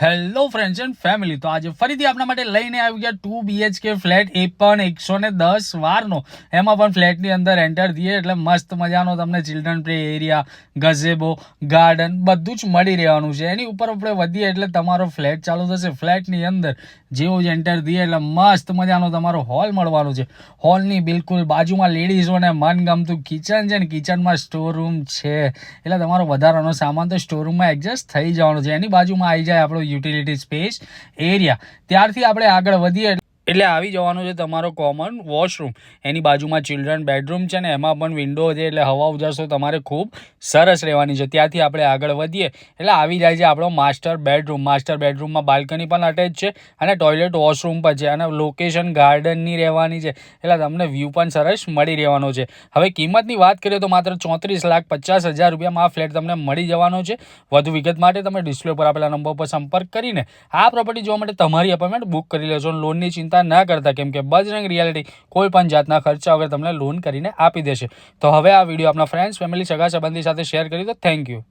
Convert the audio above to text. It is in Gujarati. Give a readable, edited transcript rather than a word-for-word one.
હેલો ફ્રેન્ડ્સ એન્ડ ફેમિલી, તો આજે ફરીથી આપણા માટે લઈને આવી ગયા 2 BHK ફ્લેટ, એ પણ 110 વારનો. એમાં પણ ફ્લેટની અંદર એન્ટર થઈએ એટલે મસ્ત મજાનો તમને ચિલ્ડ્રન પ્લે એરિયા, ગઝેબો, ગાર્ડન બધું જ મળી રહેવાનું છે. એની ઉપર આપણે વધીએ એટલે તમારો ફ્લેટ ચાલુ થશે. ફ્લેટની અંદર જેવો જ એન્ટર થઈએ એટલે મસ્ત મજાનો તમારો હોલ મળવાનો છે. હોલની બિલકુલ બાજુમાં લેડીઝોને મનગમતું કિચન છે ને કિચનમાં સ્ટોર રૂમ છે, એટલે તમારો વધારાનો સામાન તો સ્ટોર રૂમમાં એડજસ્ટ થઈ જવાનો છે. એની બાજુમાં આવી જાય આપણો યુટિલિટી સ્પેસ એરિયા. ત્યારથી આપણે આગળ વધીએ એટલે આવી જવાનું છે તમારો કોમન વોશરૂમ. એની બાજુમાં ચિલ્ડ્રન બેડરૂમ છે ને એમાં પણ વિન્ડો છે, એટલે હવા ઉજાસો તમારે ખૂબ સરસ રહેવાની છે. ત્યાંથી આપણે આગળ વધીએ એટલે આવી જાય છે આપણો માસ્ટર બેડરૂમ. માસ્ટર બેડરૂમમાં બાલ્કની પણ અટેચ છે અને ટોયલેટ વોશરૂમ પણ છે, અને લોકેશન ગાર્ડનની રહેવાની છે, એટલે તમને વ્યૂ પણ સરસ મળી રહેવાનો છે. હવે કિંમતની વાત કરીએ તો માત્ર 34,50,000 રૂપિયામાં આ ફ્લેટ તમને મળી જવાનો છે. વધુ વિગત માટે તમે ડિસ્પ્લે પર આપેલા નંબર પર સંપર્ક કરીને આ પ્રોપર્ટી જોવા માટે તમારી અપોઇન્ટમેન્ટ બુક કરી લેજો. લોનની ચિંતા ના કરતા, કેમ કે બજરંગ રિયાલિટી કોઈ પણ જાતના ખર્ચા વગર તમને લોન કરીને આપી દેશે. તો હવે આ વિડીયો આપણા ફ્રેન્ડ્સ, ફેમિલી, સગા સંબંધી સાથે શેર કરી દો. Thank you.